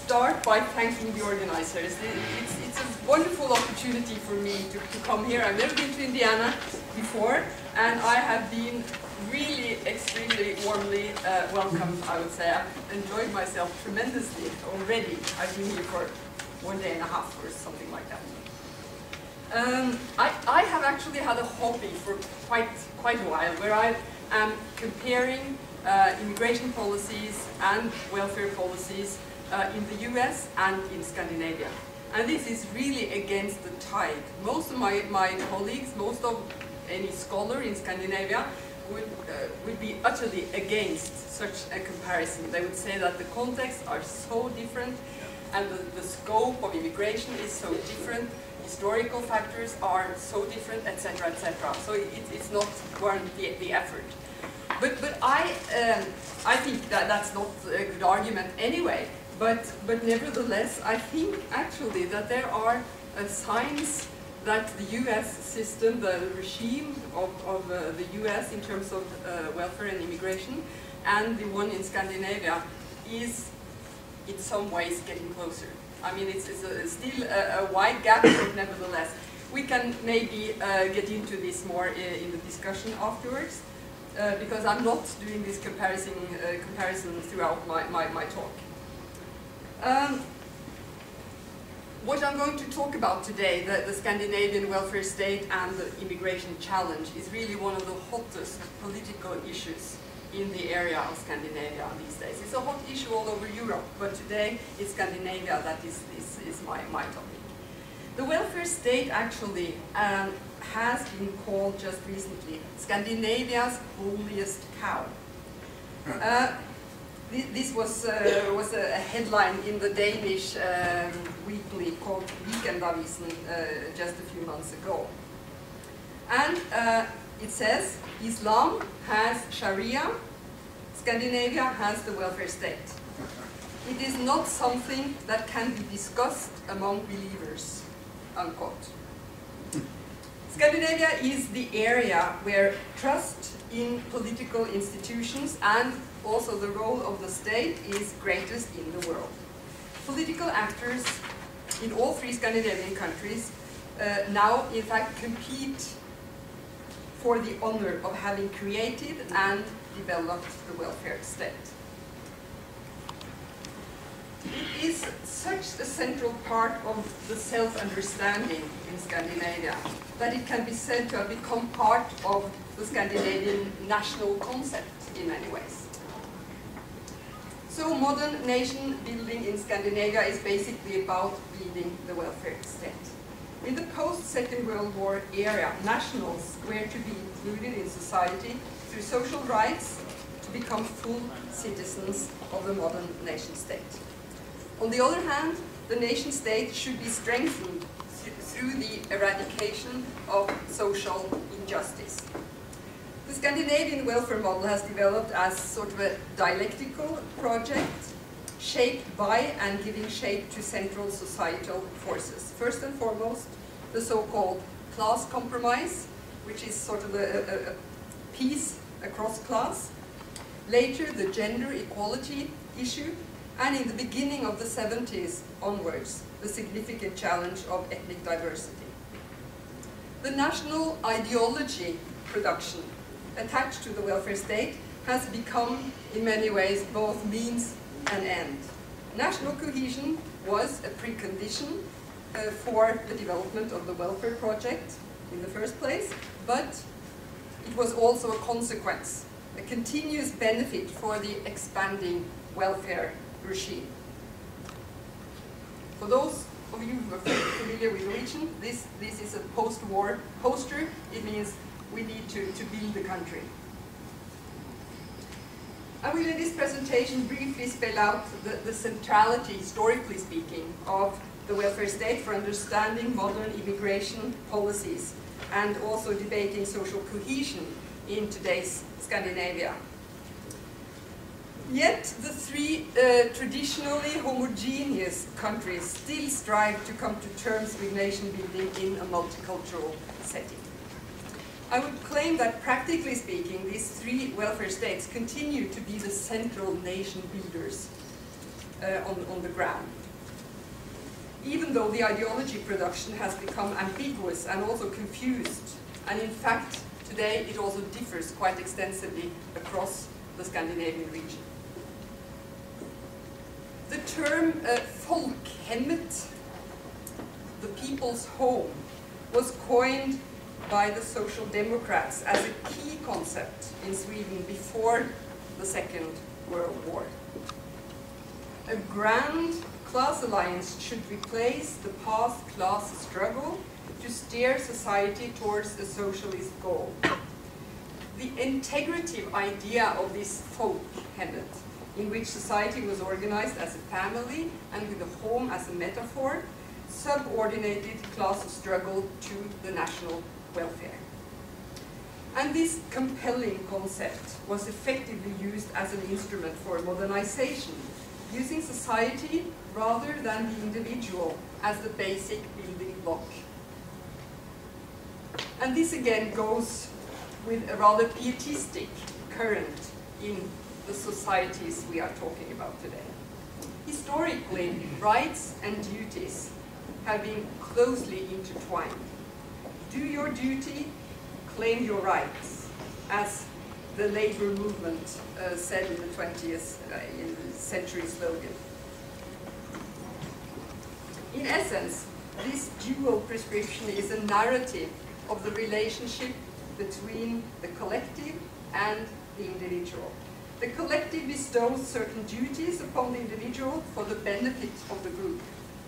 start by thanking the organizers. It's a wonderful opportunity for me to come here. I've never been to Indiana before, and I have been really extremely warmly welcomed, I would say. I've enjoyed myself tremendously already. I've been here for 1.5 days or something like that. I have actually had a hobby for quite a while, where I am comparing immigration policies and welfare policies in the US and in Scandinavia. And this is really against the tide. Most of my colleagues, most of any scholar in Scandinavia would be utterly against such a comparison. They would say that the contexts are so different and the scope of immigration is so different, historical factors are so different, etc., etc. So it's not worth the effort. But I think that that's not a good argument anyway. But nevertheless, I think actually that there are signs that the U.S. system, the regime of the U.S. in terms of welfare and immigration, and the one in Scandinavia is in some ways getting closer. I mean, it's still a wide gap, but nevertheless. We can maybe get into this more in the discussion afterwards, because I'm not doing this comparison throughout my talk. What I'm going to talk about today, the Scandinavian welfare state and the immigration challenge, is really one of the hottest political issues in the area of Scandinavia these days. It's a hot issue all over Europe, but today it's Scandinavia that is my topic. The welfare state actually has been called just recently Scandinavia's holiest cow. This was a headline in the Danish weekly called Weekendavisen just a few months ago. And it says, Islam has Sharia, Scandinavia has the welfare state. It is not something that can be discussed among believers, unquote. Scandinavia is the area where trust in political institutions and also the role of the state is greatest in the world. Political actors in all 3 Scandinavian countries now in fact compete for the honor of having created and developed the welfare state. It is such a central part of the self-understanding in Scandinavia that it can be said to have become part of the Scandinavian national concept in many ways. So modern nation building in Scandinavia is basically about building the welfare state. In the post-Second World War era, nationals were to be included in society through social rights to become full citizens of the modern nation state. On the other hand, the nation state should be strengthened through the eradication of social injustice. The Scandinavian welfare model has developed as sort of a dialectical project shaped by and giving shape to central societal forces. First and foremost, the so-called class compromise, which is sort of a peace across class. Later, the gender equality issue, and in the beginning of the 70s onwards, the significant challenge of ethnic diversity. The national ideology production attached to the welfare state has become, in many ways, both means and end. National cohesion was a precondition for the development of the welfare project in the first place, but it was also a consequence, a continuous benefit for the expanding welfare regime. For those of you who are familiar with Norwegian, this is a post-war poster. It means we need to build the country. I will in this presentation briefly spell out the centrality, historically speaking, of the welfare state for understanding modern immigration policies and also debating social cohesion in today's Scandinavia. Yet the 3 traditionally homogeneous countries still strive to come to terms with nation building in a multicultural setting. I would claim that, practically speaking, these 3 welfare states continue to be the central nation builders on the ground. Even though the ideology production has become ambiguous and also confused, and in fact today it also differs quite extensively across the Scandinavian region. The term folkhemmet, the people's home, was coined by the Social Democrats as a key concept in Sweden before the Second World War. A grand class alliance should replace the past class struggle to steer society towards a socialist goal. The integrative idea of this folkhemmet, in which society was organized as a family and with the home as a metaphor, subordinated class struggle to the national welfare. And this compelling concept was effectively used as an instrument for modernization, using society rather than the individual as the basic building block. And this again goes with a rather pietistic current in the societies we are talking about today. Historically, rights and duties have been closely intertwined. Do your duty, claim your rights, as the labor movement said in the 20th century slogan. In essence, this dual prescription is a narrative of the relationship between the collective and the individual. The collective bestows certain duties upon the individual for the benefit of the group,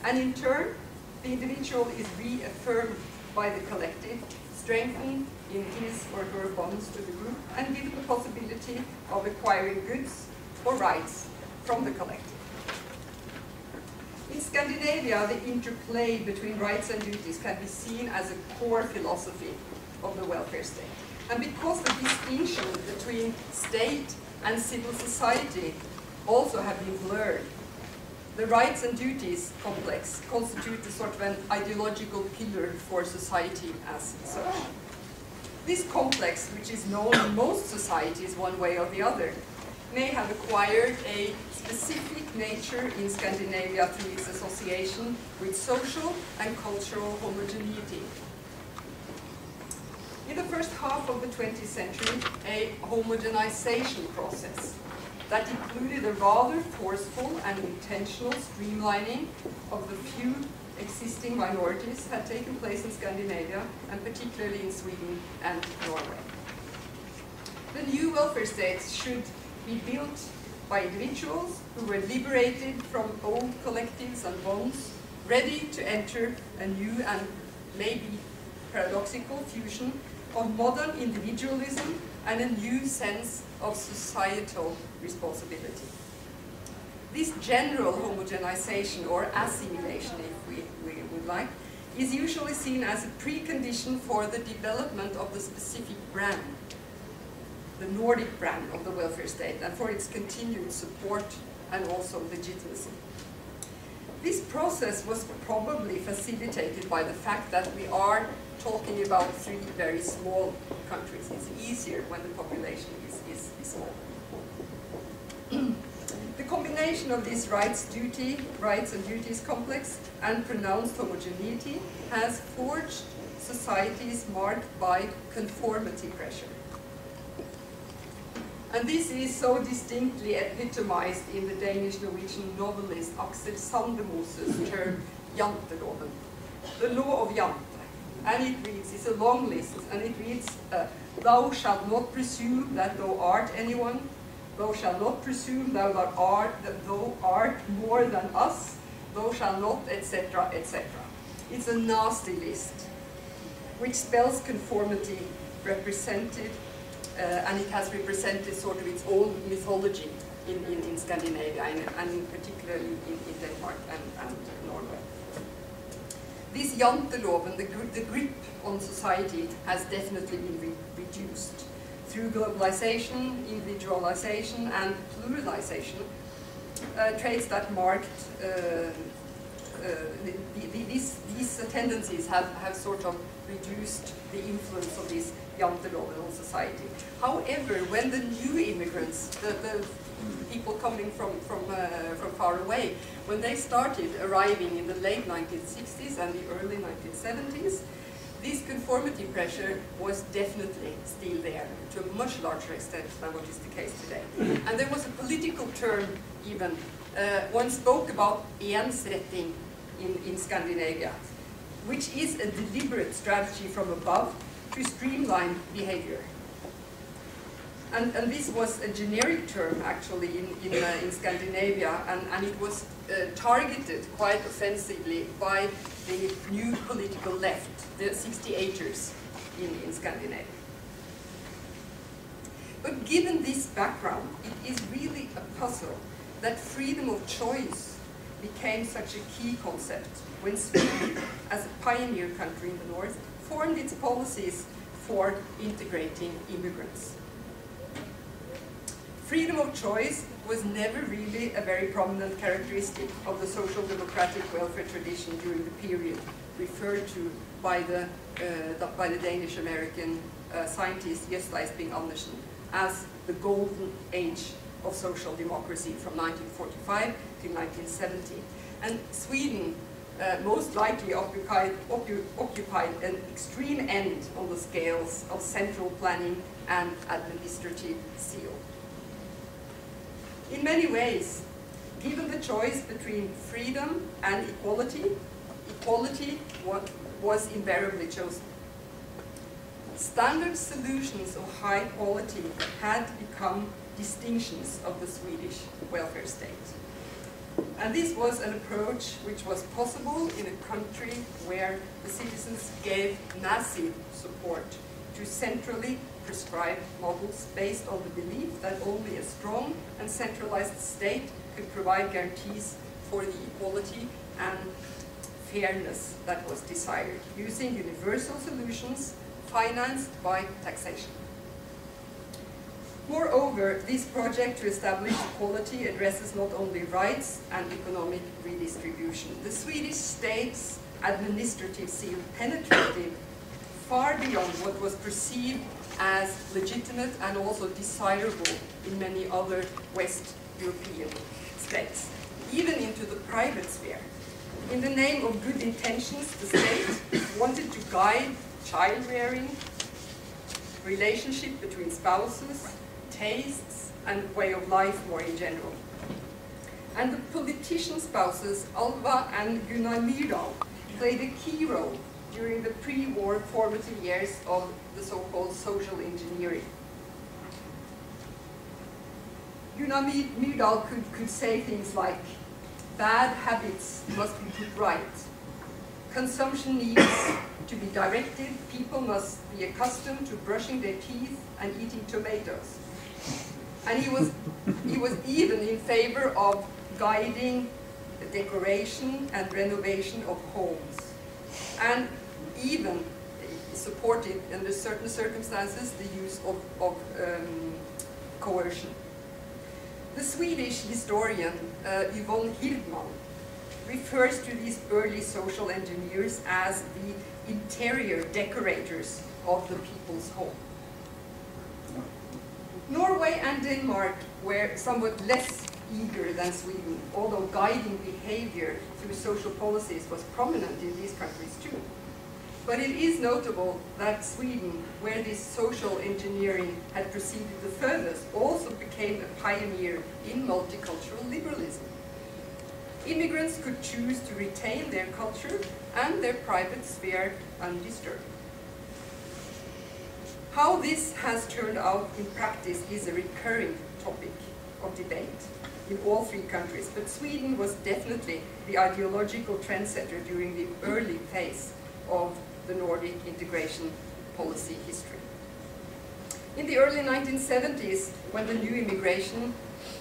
and in turn, the individual is reaffirmed by the collective, strengthened in his or her bonds to the group, and given the possibility of acquiring goods or rights from the collective. In Scandinavia, the interplay between rights and duties can be seen as a core philosophy of the welfare state. And because the distinction between state and civil society also have been blurred, the rights and duties complex constitute a sort of an ideological pillar for society as such. This complex, which is known in most societies one way or the other, may have acquired a specific nature in Scandinavia through its association with social and cultural homogeneity. In the first half of the 20th century, a homogenization process that included a rather forceful and intentional streamlining of the few existing minorities had taken place in Scandinavia, and particularly in Sweden and Norway. The new welfare states should be built by individuals who were liberated from old collectives and bonds, ready to enter a new and maybe paradoxical fusion of modern individualism and a new sense of societal responsibility. This general homogenization or assimilation, if we would like, is usually seen as a precondition for the development of the specific brand, the Nordic brand of the welfare state, and for its continued support and also legitimacy. This process was probably facilitated by the fact that we are talking about three very small countries. It's easier when the population is small. The combination of this rights and duties complex and pronounced homogeneity has forged societies marked by conformity pressure. And this is so distinctly epitomized in the Danish-Norwegian novelist Axel Sandemose's term Janteloven, the law of Jante. And it reads, it's a long list, and it reads, thou shalt not presume that thou art anyone, thou shalt not presume that thou art more than us, thou shalt not, etc., etc. It's a nasty list, which spells conformity represented, and it has represented sort of its own mythology in Scandinavia, and particularly in Denmark and Norway. This Janteloven, the grip on society, has definitely been reduced through globalization, individualization, and pluralization, traits that marked these tendencies have sort of reduced the influence of this janteloven on society. However, when the new immigrants, the people coming from far away, when they started arriving in the late 1960s and the early 1970s, this conformity pressure was definitely still there, to a much larger extent than what is the case today. And there was a political term even. One spoke about ensretting in Scandinavia, which is a deliberate strategy from above to streamline behavior. And this was a generic term, actually, in Scandinavia, and it was targeted quite offensively by the new political left, the 68ers in Scandinavia. But given this background, it is really a puzzle that freedom of choice became such a key concept when Sweden, as a pioneer country in the north, formed its policies for integrating immigrants. Freedom of choice was never really a very prominent characteristic of the social democratic welfare tradition during the period referred to by the Danish-American scientist Gösta Esping Andersen as the golden age of social democracy from 1945 to 1970. And Sweden most likely occupied an extreme end on the scales of central planning and administrative zeal. In many ways, given the choice between freedom and equality, equality was invariably chosen. Standard solutions of high quality had become distinctions of the Swedish welfare state. And this was an approach which was possible in a country where the citizens gave massive support to centrally prescribed models based on the belief that only a strong and centralized state could provide guarantees for the equality and fairness that was desired, using universal solutions financed by taxation. Moreover, this project to establish equality addresses not only rights and economic redistribution. The Swedish state's administrative seal penetrated far beyond what was perceived as legitimate and also desirable in many other West European states, even into the private sphere. In the name of good intentions, the state wanted to guide child rearing, relationship between spouses, tastes, and way of life more in general. And the politician spouses, Alva and Gunnar Myrdal, played a key role during the pre-war formative years of the so-called social engineering. Gunnar Myrdal could say things like, bad habits must be put right, consumption needs to be directed, people must be accustomed to brushing their teeth and eating tomatoes. And he was even in favor of guiding the decoration and renovation of homes, and even supported, under certain circumstances, the use of coercion. The Swedish historian Yvonne Hirdman refers to these early social engineers as the interior decorators of the people's home. Norway and Denmark were somewhat less eager than Sweden, although guiding behavior through social policies was prominent in these countries too. But it is notable that Sweden, where this social engineering had proceeded the furthest, also became a pioneer in multicultural liberalism. Immigrants could choose to retain their culture and their private sphere undisturbed. How this has turned out in practice is a recurring topic of debate in all three countries, but Sweden was definitely the ideological trendsetter during the early phase of the Nordic integration policy history. In the early 1970s, when the new immigration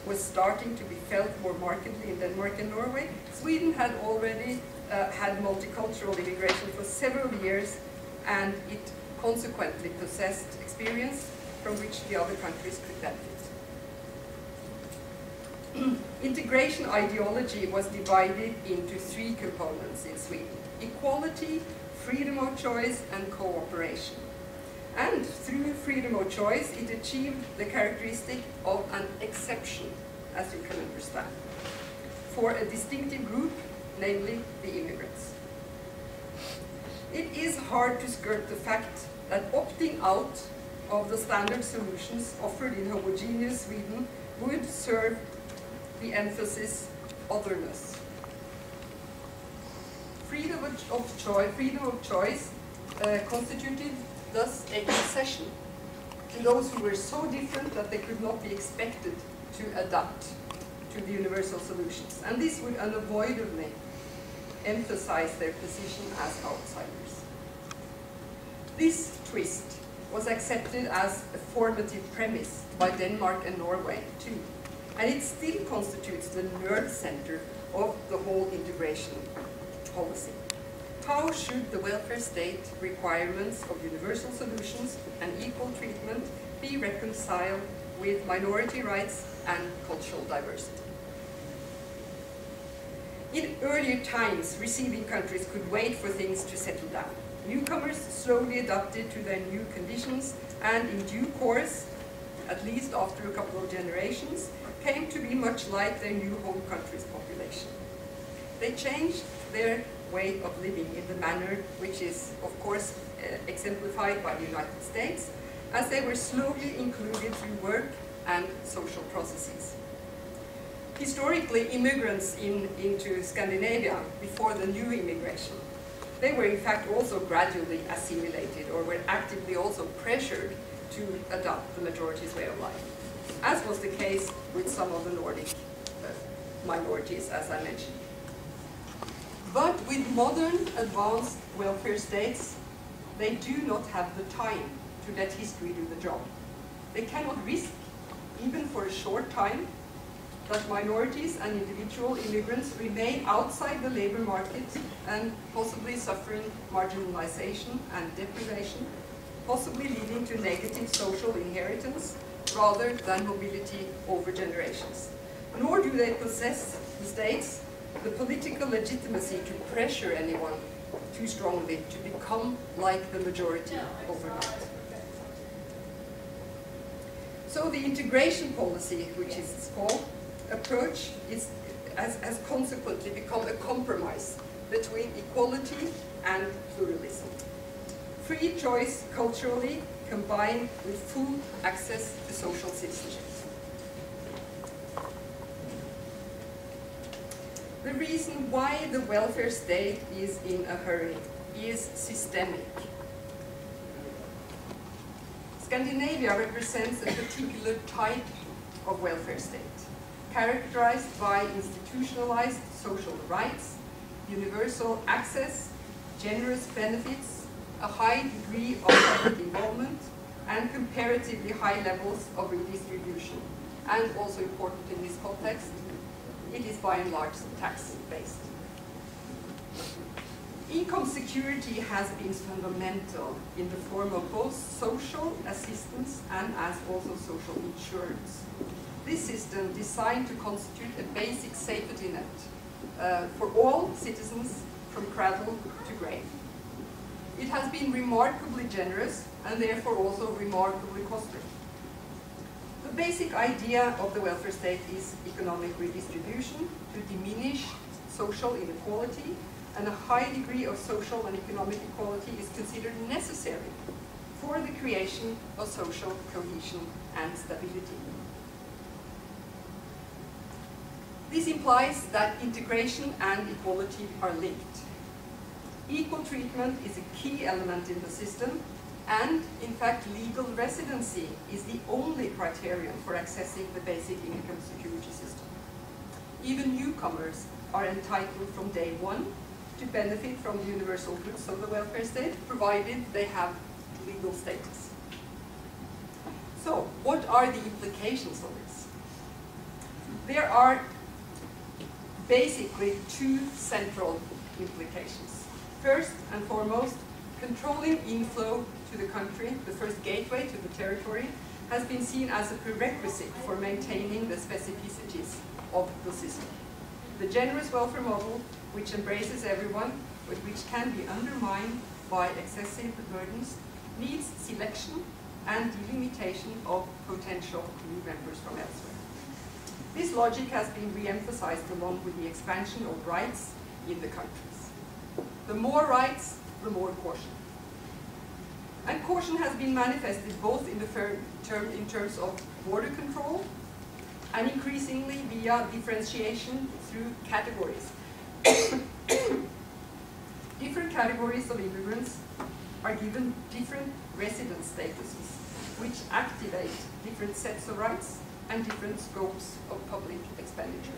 was starting to be felt more markedly in Denmark and Norway, Sweden had already had multicultural immigration for several years, and it consequently possessed experience from which the other countries could benefit. Integration ideology was divided into three components in Sweden: equality, freedom of choice, and cooperation. And through freedom of choice, it achieved the characteristic of an exception, as you can understand, for a distinctive group, namely the immigrants. It is hard to skirt the fact that opting out of the standard solutions offered in homogeneous Sweden would serve the emphasis otherness. Freedom of choice constituted thus a concession to those who were so different that they could not be expected to adapt to the universal solutions. And this would unavoidably emphasize their position as outsiders. This twist was accepted as a formative premise by Denmark and Norway too, and it still constitutes the nerve center of the whole integration policy. How should the welfare state requirements of universal solutions and equal treatment be reconciled with minority rights and cultural diversity? In earlier times, receiving countries could wait for things to settle down. Newcomers slowly adapted to their new conditions, and in due course, at least after a couple of generations, came to be much like their new home country's population. They changed their way of living in the manner which is, of course, exemplified by the United States, as they were slowly included through work and social processes. Historically, immigrants into Scandinavia before the new immigration, they were in fact also gradually assimilated, or were actively also pressured to adopt the majority's way of life, as was the case with some of the Nordic minorities, as I mentioned. But with modern advanced welfare states, they do not have the time to let history do the job. They cannot risk, even for a short time, that minorities and individual immigrants remain outside the labor market and possibly suffering marginalization and deprivation, possibly leading to negative social inheritance rather than mobility over generations. Nor do they possess, the states, the political legitimacy to pressure anyone too strongly to become like the majority overnight. So the integration policy, which is called, approach has consequently become a compromise between equality and pluralism. Free choice culturally combined with full access to social citizenship. The reason why the welfare state is in a hurry is systemic. Scandinavia represents a particular type of welfare state, characterized by institutionalized social rights, universal access, generous benefits, a high degree of public involvement, and comparatively high levels of redistribution. And also important in this context, it is by and large tax-based. Income security has been fundamental in the form of both social assistance and as also social insurance. This system designed to constitute a basic safety net for all citizens from cradle to grave. It has been remarkably generous and therefore also remarkably costly. The basic idea of the welfare state is economic redistribution to diminish social inequality, and a high degree of social and economic equality is considered necessary for the creation of social cohesion and stability. This implies that integration and equality are linked. Equal treatment is a key element in the system, and in fact legal residency is the only criterion for accessing the basic income security system. Even newcomers are entitled from day one to benefit from the universal goods of the welfare state, provided they have legal status. So, what are the implications of this? There are basically two central implications. First and foremost, controlling inflow to the country, the first gateway to the territory, has been seen as a prerequisite for maintaining the specificities of the system. The generous welfare model, which embraces everyone, but which can be undermined by excessive burdens, needs selection and delimitation of potential new members from elsewhere. This logic has been re-emphasized along with the expansion of rights in the countries. The more rights, the more caution. And caution has been manifested both in terms of border control and increasingly via differentiation through categories. Different categories of immigrants are given different residence statuses, which activate different sets of rights and different scopes of public expenditure.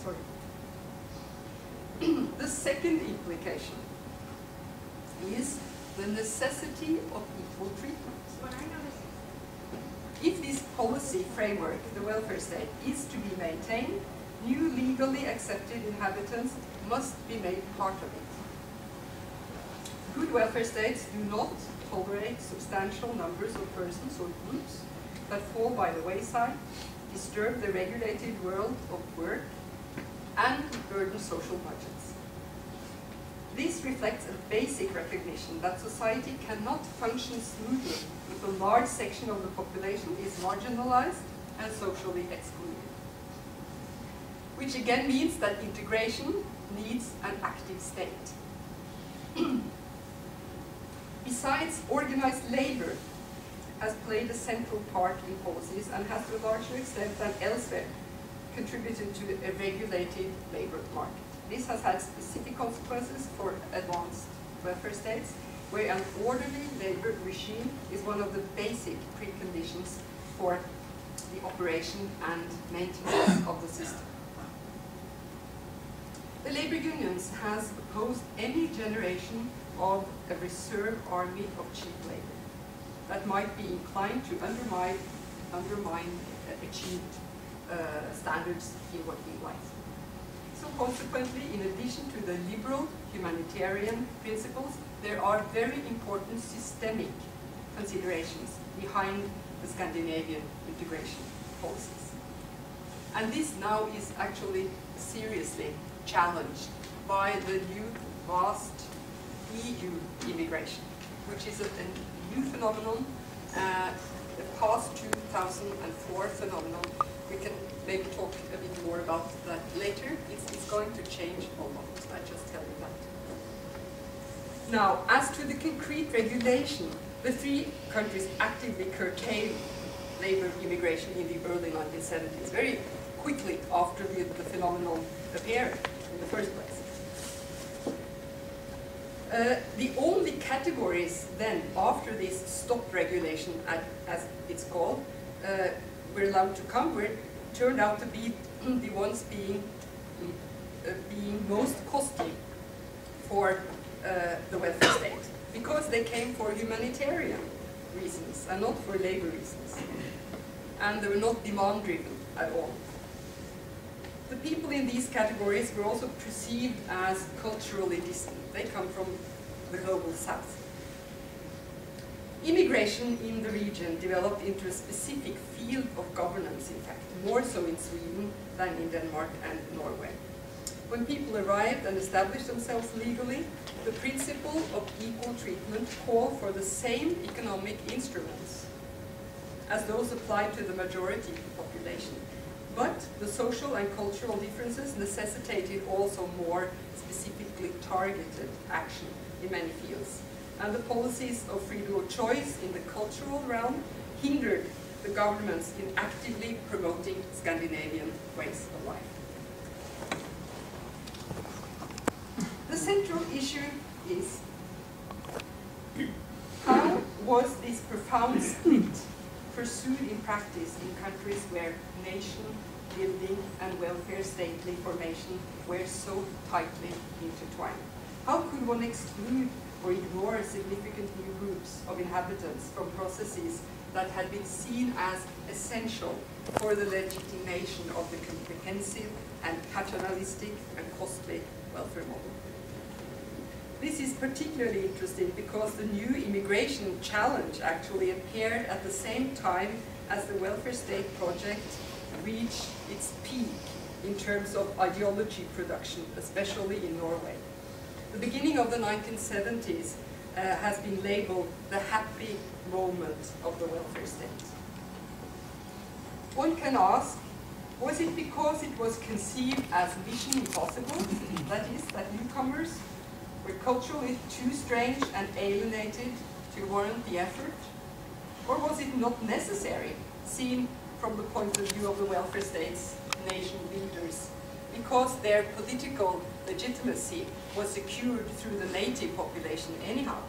Sorry. The second implication is the necessity of equal treatment. If this policy framework, the welfare state, is to be maintained, new legally accepted inhabitants must be made part of it. Good welfare states do not tolerate substantial numbers of persons or groups that fall by the wayside, disturb the regulated world of work, and burden social budgets. This reflects a basic recognition that society cannot function smoothly if a large section of the population is marginalized and socially excluded. Which again means that integration needs an active state. Besides, organized labor has played a central part in policies and has to a larger extent than elsewhere contributed to a regulated labor market. This has had specific consequences for advanced welfare states, where an orderly labor regime is one of the basic preconditions for the operation and maintenance of the system. The labor unions has opposed any generation of a reserve army of cheap labor that might be inclined to undermine achieved standards in working life. So consequently, in addition to the liberal humanitarian principles, there are very important systemic considerations behind the Scandinavian integration policies. And this now is actually seriously challenged by the new vast EU immigration, which is a new phenomenon, the past 2004 phenomenon. We can maybe talk a bit more about that later. It's going to change a lot, I just tell you that. Now, as to the concrete regulation, the three countries actively curtailed labor immigration in the early 1970s, very quickly after the phenomenon appeared in the first place. The only categories then, after this stop regulation, as it's called, were allowed to come, turned out to be the ones being most costly for the welfare state, because they came for humanitarian reasons and not for labor reasons. And they were not demand-driven at all. The people in these categories were also perceived as culturally distant. They come from the global south. Immigration in the region developed into a specific field of governance, in fact, more so in Sweden than in Denmark and Norway. When people arrived and established themselves legally, the principle of equal treatment called for the same economic instruments as those applied to the majority population. But the social and cultural differences necessitated also more specifically targeted action in many fields. And the policies of freedom of choice in the cultural realm hindered the governments in actively promoting Scandinavian ways of life. The central issue is, how was this profound split pursued in practice in countries where nation building and welfare stately formation were so tightly intertwined? How could one exclude or ignore significant new groups of inhabitants from processes that had been seen as essential for the legitimation of the comprehensive and paternalistic and costly welfare model? This is particularly interesting because the new immigration challenge actually appeared at the same time as the welfare state project reached its peak in terms of ideology production, especially in Norway. The beginning of the 1970s has been labeled the happy moment of the welfare state. One can ask, was it because it was conceived as mission impossible, that is, that newcomers were culturally too strange and alienated to warrant the effort? Or was it not necessary, seen from the point of view of the welfare state's nation builders, because their political legitimacy was secured through the native population anyhow?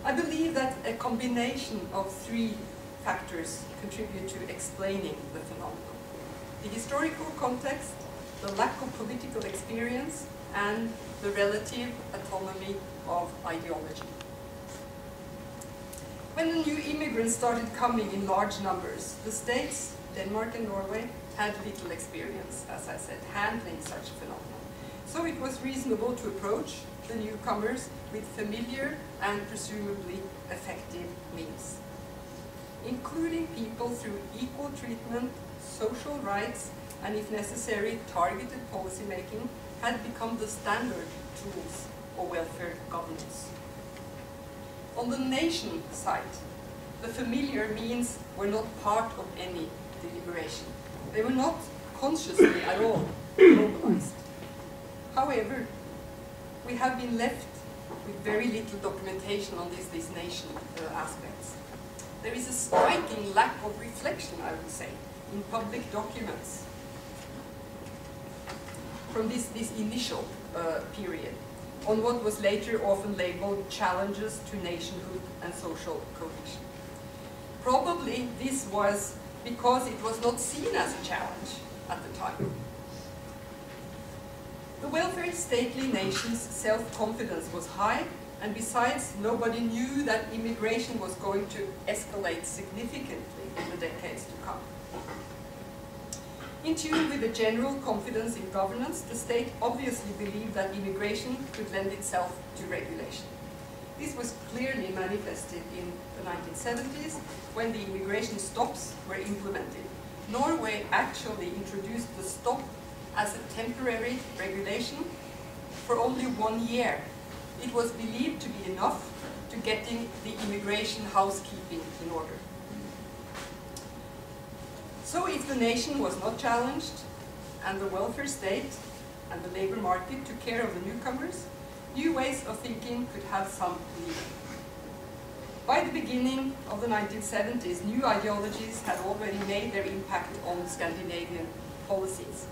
I believe that a combination of three factors contribute to explaining the phenomenon: the historical context, the lack of political experience, and the relative autonomy of ideology. When the new immigrants started coming in large numbers, the states, Denmark and Norway, had little experience, as I said, handling such a phenomenon. So it was reasonable to approach the newcomers with familiar and presumably effective means, including people through equal treatment, social rights, and if necessary, targeted policy making, had become the standard tools of welfare governance. On the nation side, the familiar means were not part of any deliberation. They were not consciously at all mobilized. However, we have been left with very little documentation on these nation aspects. There is a striking lack of reflection, I would say, in public documents from this initial period on what was later often labeled challenges to nationhood and social cohesion. Probably this was because it was not seen as a challenge at the time. The welfare stately nation's self-confidence was high, and besides, nobody knew that immigration was going to escalate significantly in the decades to come. In tune with the general confidence in governance, the state obviously believed that immigration could lend itself to regulation. This was clearly manifested in the 1970s when the immigration stops were implemented. Norway actually introduced the stop as a temporary regulation for only 1 year. It was believed to be enough to getting the immigration housekeeping in order. So if the nation was not challenged, and the welfare state and the labor market took care of the newcomers, new ways of thinking could have some meaning. By the beginning of the 1970s, new ideologies had already made their impact on Scandinavian policies.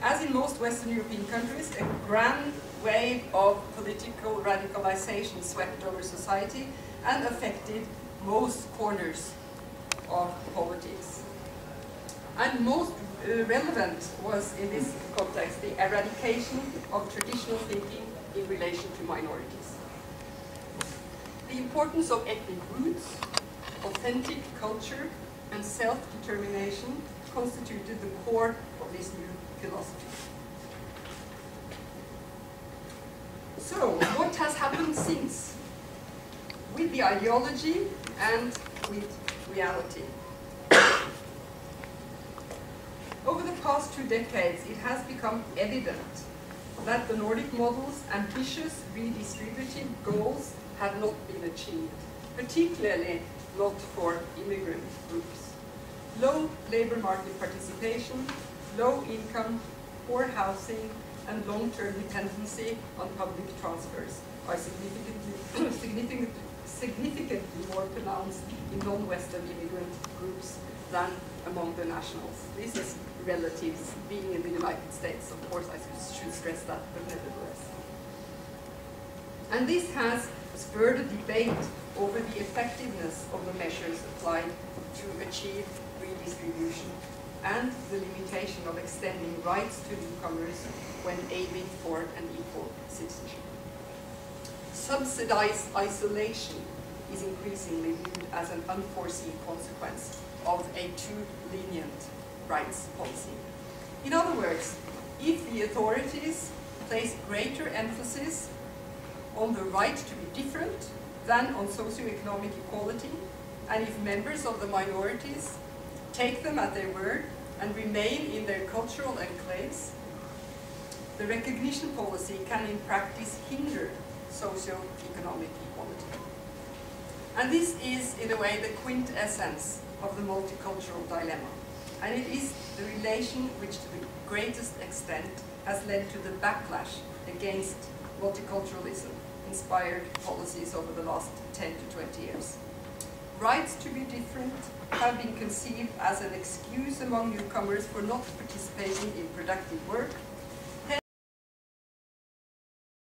As in most Western European countries, a grand wave of political radicalization swept over society and affected most corners of politics. And most relevant was, in this context, the eradication of traditional thinking in relation to minorities. The importance of ethnic roots, authentic culture, and self-determination constituted the core of this new philosophy. So, what has happened since with the ideology and with reality? Over the past 2 decades, it has become evident that the Nordic model's ambitious redistributive goals have not been achieved, particularly not for immigrant groups. Low labor market participation, low income, poor housing, and long-term dependency on public transfers are significantly more pronounced in non-Western immigrant groups than among the nationals. This is relatives being in the United States, of course, I should stress that, but nevertheless. And this has spurred a debate over the effectiveness of the measures applied to achieve redistribution and the limitation of extending rights to newcomers when aiming for an equal citizenship. Subsidized isolation is increasingly viewed as an unforeseen consequence of a too lenient rights policy. In other words, if the authorities place greater emphasis on the right to be different than on socioeconomic equality, and if members of the minorities take them at their word and remain in their cultural enclaves, the recognition policy can in practice hinder socio-economic equality. And this is, in a way, the quintessence of the multicultural dilemma. And it is the relation which, to the greatest extent, has led to the backlash against multiculturalism inspired policies over the last 10 to 20 years. Rights to be different have been conceived as an excuse among newcomers for not participating in productive work,